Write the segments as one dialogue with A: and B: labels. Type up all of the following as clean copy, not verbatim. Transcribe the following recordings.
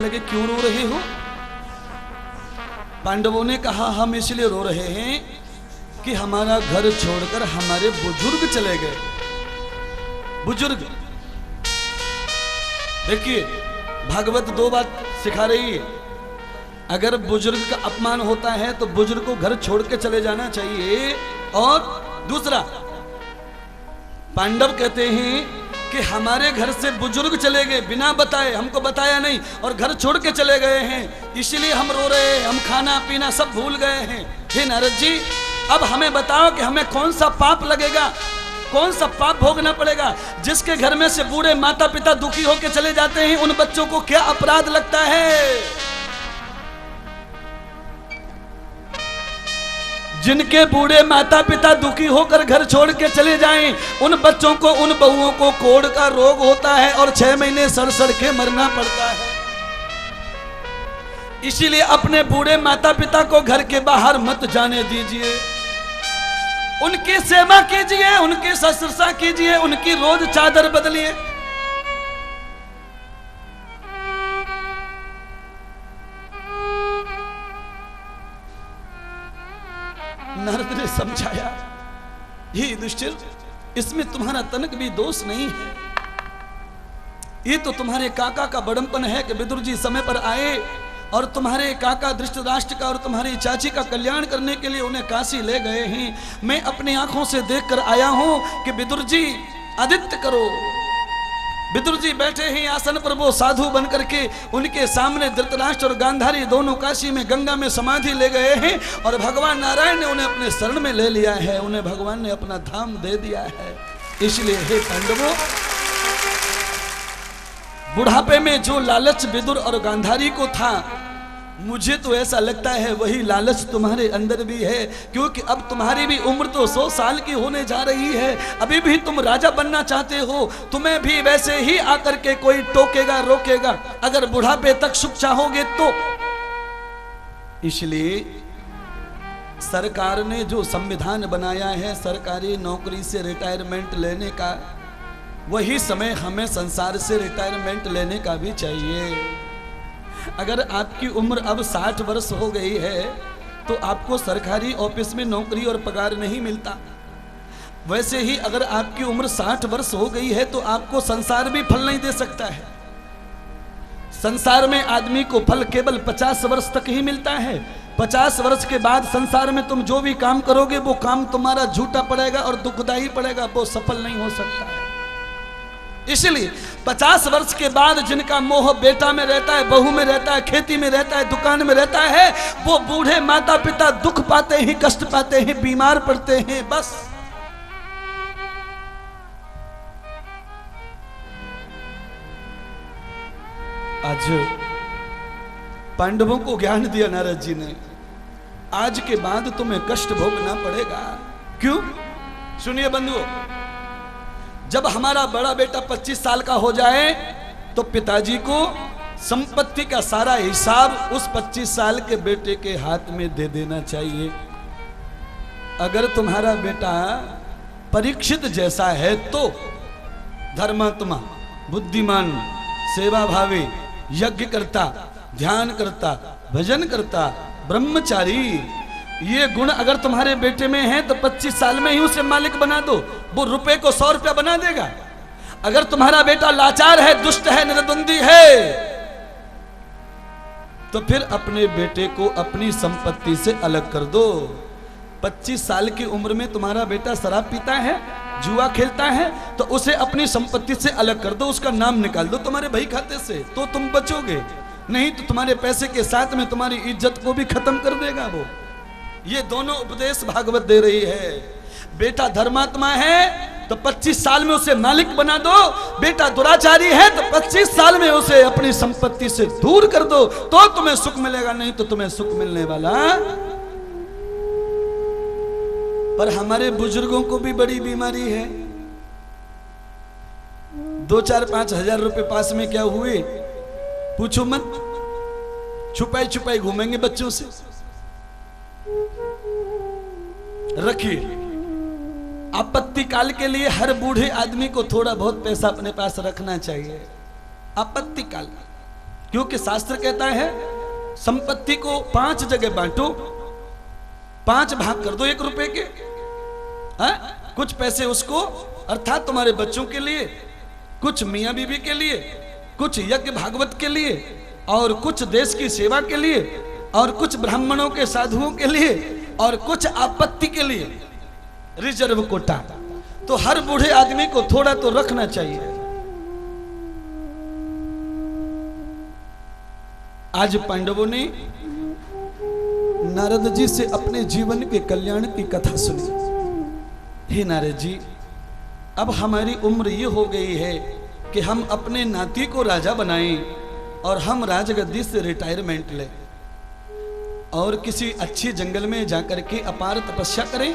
A: लगे क्यों रो रहे हो? पांडवों ने कहा हम इसलिए रो रहे हैं कि हमारा घर छोड़कर हमारे बुजुर्ग चले गए। बुजुर्ग देखिए, भागवत दो बात सिखा रही है। अगर बुजुर्ग का अपमान होता है तो बुजुर्ग को घर छोड़ के चले जाना चाहिए। और दूसरा, पांडव कहते हैं कि हमारे घर से बुजुर्ग चले गए बिना बताए, हमको बताया नहीं और घर छोड़ के चले गए हैं, इसलिए हम रो रहे हैं, हम खाना पीना सब भूल गए हैं। हे नारद जी, अब हमें बताओ कि हमें कौन सा पाप लगेगा, कौन सा पाप भोगना पड़ेगा? जिसके घर में से बूढ़े माता पिता दुखी होकर चले जाते हैं, उन बच्चों को क्या अपराध लगता है? जिनके बूढ़े माता पिता दुखी होकर घर छोड़ के चले जाएं, उन बच्चों को, उन बहुओं को कोढ़ का रोग होता है और 6 महीने सड़ सड़ के मरना पड़ता है। इसीलिए अपने बूढ़े माता पिता को घर के बाहर मत जाने दीजिए, उनकी सेवा कीजिए, उनकी शुश्रूषा कीजिए, उनकी रोज चादर बदलिए। नारद ने समझाया, हे युधिष्ठिर, इसमें तुम्हारा तनक भी दोष नहीं है। ये तो तुम्हारे काका का बड़मपन है कि विदुर जी समय पर आए और तुम्हारे काका धृतराष्ट्र का और तुम्हारी चाची का कल्याण करने के लिए उन्हें काशी ले गए हैं। मैं अपनी आंखों से देखकर आया हूं कि विदुर जी आदित्य करो। विदुर जी बैठे हैं आसन पर, वो साधु बनकर के उनके सामने धृतराष्ट्र और गांधारी दोनों काशी में गंगा में समाधि ले गए हैं और भगवान नारायण ने उन्हें अपने शरण में ले लिया है, उन्हें भगवान ने अपना धाम दे दिया है। इसलिए हे पांडवों, बुढ़ापे में जो लालच विदुर और गांधारी को था, मुझे तो ऐसा लगता है वही लालच तुम्हारे अंदर भी है, क्योंकि अब तुम्हारी भी उम्र तो 100 साल की होने जा रही है। अभी भी तुम राजा बनना चाहते हो, तुम्हें भी वैसे ही आकर के कोई टोकेगा रोकेगा अगर बुढ़ापे तक सुख चाहोगे तो। इसलिए सरकार ने जो संविधान बनाया है सरकारी नौकरी से रिटायरमेंट लेने का, वही समय हमें संसार से रिटायरमेंट लेने का भी चाहिए। अगर आपकी उम्र अब 60 वर्ष हो गई है तो आपको सरकारी ऑफिस में नौकरी और पगार नहीं मिलता। वैसे ही अगर आपकी उम्र 60 वर्ष हो गई है तो आपको संसार भी फल नहीं दे सकता है। संसार में आदमी को फल केवल 50 वर्ष तक ही मिलता है। 50 वर्ष के बाद संसार में तुम जो भी काम करोगे वो काम तुम्हारा झूठा पड़ेगा और दुखदायी पड़ेगा, वो सफल नहीं हो सकता है। इसलिए 50 वर्ष के बाद जिनका मोह बेटा में रहता है, बहू में रहता है, खेती में रहता है, दुकान में रहता है, वो बूढ़े माता पिता दुख पाते हैं, कष्ट पाते हैं, बीमार पड़ते हैं। बस आज पांडवों को ज्ञान दिया नारद जी ने, आज के बाद तुम्हें कष्ट भोगना पड़ेगा। क्यों? सुनिए बंधुओं, जब हमारा बड़ा बेटा 25 साल का हो जाए तो पिताजी को संपत्ति का सारा हिसाब उस 25 साल के बेटे के हाथ में दे देना चाहिए। अगर तुम्हारा बेटा परीक्षित जैसा है तो धर्मात्मा, बुद्धिमान, सेवा भावी, यज्ञ करता, ध्यान करता, भजन करता, ब्रह्मचारी, ये गुण अगर तुम्हारे बेटे में है तो 25 साल में ही उसे मालिक बना दो, वो रुपए को 100 रुपया बना देगा। अगर तुम्हारा बेटा लाचार है, दुष्ट है, निर्द्वंदी है, तो फिर अपने बेटे को अपनी संपत्ति से अलग कर दो। 25 साल की उम्र में तुम्हारा बेटा शराब पीता है, जुआ खेलता है, तो उसे अपनी संपत्ति से अलग कर दो, उसका नाम निकाल दो तुम्हारे भाई खाते से, तो तुम बचोगे। नहीं तो तुम्हारे पैसे के साथ में तुम्हारी इज्जत को भी खत्म कर देगा वो। ये दोनों उपदेश भागवत दे रही है। बेटा धर्मात्मा है तो 25 साल में उसे मालिक बना दो, बेटा दुराचारी है तो 25 साल में उसे अपनी संपत्ति से दूर कर दो, तो तुम्हें सुख मिलेगा, नहीं तो तुम्हें सुख मिलने वाला। पर हमारे बुजुर्गों को भी बड़ी बीमारी है। 2-4-5 हजार रुपए पास में क्या हुए पूछो मत, छुपाई छुपाई घूमेंगे बच्चों से। रखिए, आपत्ति काल के लिए हर बूढ़े आदमी को थोड़ा बहुत पैसा अपने पास रखना चाहिए। आपत्ति काल क्योंकि शास्त्र कहता है संपत्ति को 5 जगह बांटो, 5 भाग कर दो 1 रुपए के। कुछ पैसे उसको अर्थात तुम्हारे बच्चों के लिए, कुछ मियां बीबी के लिए, कुछ यज्ञ भागवत के लिए, और कुछ देश की सेवा के लिए, और कुछ ब्राह्मणों के साधुओं के लिए, और कुछ आपत्ति के लिए, रिजर्व कोटा। तो हर बूढ़े आदमी को थोड़ा तो रखना चाहिए। आज पांडवों ने नारद जी से अपने जीवन के कल्याण की कथा सुनी। हे नारद जी, अब हमारी उम्र ये हो गई है कि हम अपने नाती को राजा बनाएं और हम राजगद्दी से रिटायरमेंट लें और किसी अच्छी जंगल में जाकर के अपार तपस्या करें,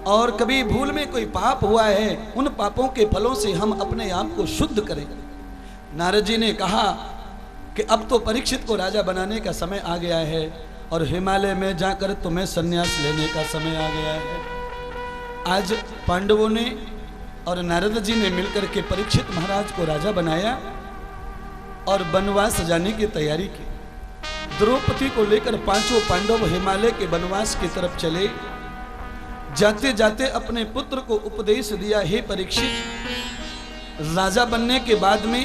A: और कभी भूल में कोई पाप हुआ है उन पापों के फलों से हम अपने आप को शुद्ध करें। नारद जी ने कहा कि अब तो परीक्षित को राजा बनाने का समय आ गया है और हिमालय में जाकर तुम्हें संन्यास लेने का समय आ गया है। आज पांडवों ने और नारद जी ने मिलकर के परीक्षित महाराज को राजा बनाया और वनवास जाने की तैयारी की। द्रौपदी को लेकर 5 पांडव हिमालय के वनवास की तरफ चले। जाते जाते अपने पुत्र को उपदेश दिया, हे परीक्षित, राजा बनने के बाद में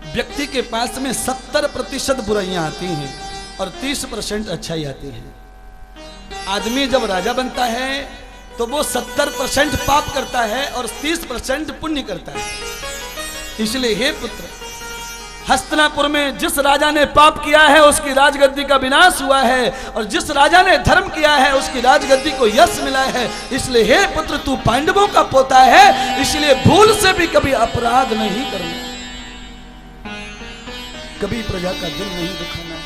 A: व्यक्ति के पास में 70% बुराइयां आती हैं और 30% अच्छाई आती है। आदमी जब राजा बनता है तो वो 70% पाप करता है और 30% पुण्य करता है। इसलिए हे पुत्र, हस्तिनापुर में जिस राजा ने पाप किया है उसकी राजगद्दी का विनाश हुआ है, और जिस राजा ने धर्म किया है उसकी राजगद्दी को यश मिला है। इसलिए हे पुत्र, तू पांडवों का पोता है, इसलिए भूल से भी कभी अपराध नहीं करना, कभी प्रजा का दिल नहीं दुखाना,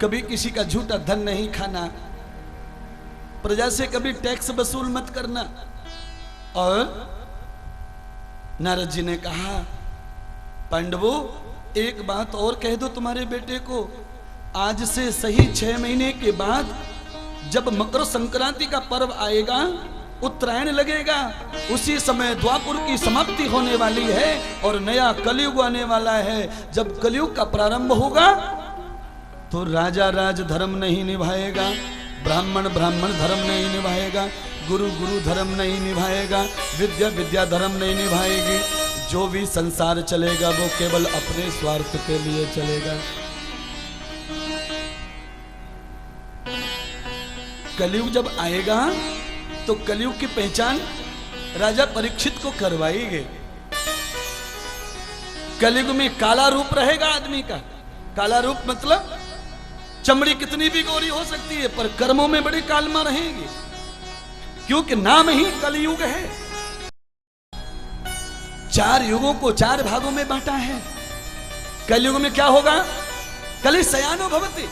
A: कभी किसी का झूठा धन नहीं खाना, प्रजा से कभी टैक्स वसूल मत करना। और नारद जी ने कहा, पांडवों, एक बात और कह दो तुम्हारे बेटे को, आज से सही 6 महीने के बाद जब मकर संक्रांति का पर्व आएगा, उत्तरायण लगेगा, उसी समय द्वापर की समाप्ति होने वाली है और नया कलयुग आने वाला है। जब कलयुग का प्रारंभ होगा तो राजा राज धर्म नहीं निभाएगा, ब्राह्मण ब्राह्मण धर्म नहीं निभाएगा, गुरु गुरु धर्म नहीं निभाएगा, विद्या विद्या धर्म नहीं निभाएगी। जो भी संसार चलेगा वो केवल अपने स्वार्थ के लिए चलेगा। कलयुग जब आएगा तो कलयुग की पहचान राजा परीक्षित को करवाई गई। कलयुग में काला रूप रहेगा आदमी का। काला रूप मतलब चमड़ी कितनी भी गोरी हो सकती है पर कर्मों में बड़ी कालमा रहेगी, क्योंकि नाम ही कलयुग है। 4 युगों को 4 भागों में बांटा है। कलयुग में क्या होगा? कलि शयानो भवति।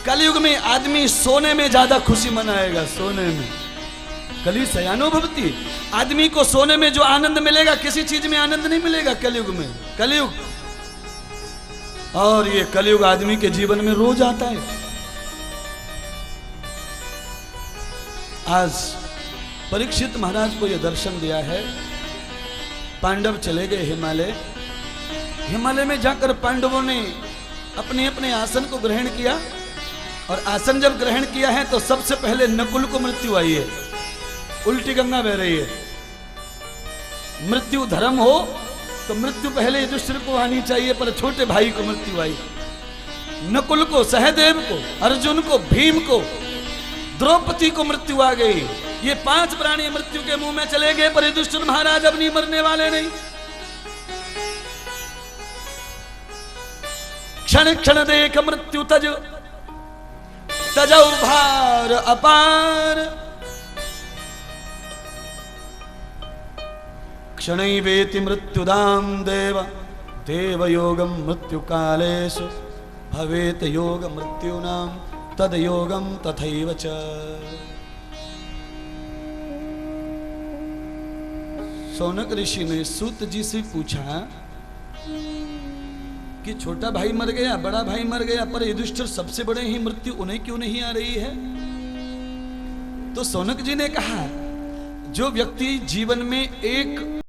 A: कलयुग में आदमी सोने में ज्यादा खुशी मनाएगा, सोने में। कलि शयानो भवति। आदमी को सोने में जो आनंद मिलेगा किसी चीज में आनंद नहीं मिलेगा कलयुग में। कलयुग, और ये कलयुग आदमी के जीवन में रोज आता है। आज परीक्षित महाराज को यह दर्शन दिया है। पांडव चले गए हिमालय। हिमालय में जाकर पांडवों ने अपने अपने आसन को ग्रहण किया, और आसन जब ग्रहण किया है तो सबसे पहले नकुल को मृत्यु आई है। उल्टी गंगा बह रही है। मृत्यु धर्म हो तो मृत्यु पहले युधिष्ठिर को आनी चाहिए, पर छोटे भाई को मृत्यु आई। नकुल को, सहदेव को, अर्जुन को, भीम को, द्रौपदी को मृत्यु आ गई। ये 5 प्राणी मृत्यु के मुंह में चले गए, पर युधिष्ठिर महाराज अब नहीं मरने वाले नहीं। क्षण क्षण देख मृत्यु तजौ भार अपार। क्षणैवेति मृत्युदाम देव देवयोगम मृत्यु कालेषु भवेत योग मृत्युनाम तद योगम तथैव च। शौनक ऋषि ने सूत जी से पूछा कि छोटा भाई मर गया, बड़ा भाई मर गया, पर युधिष्ठिर सबसे बड़े ही मृत्यु उन्हें क्यों नहीं आ रही है? तो शौनक जी ने कहा, जो व्यक्ति जीवन में एक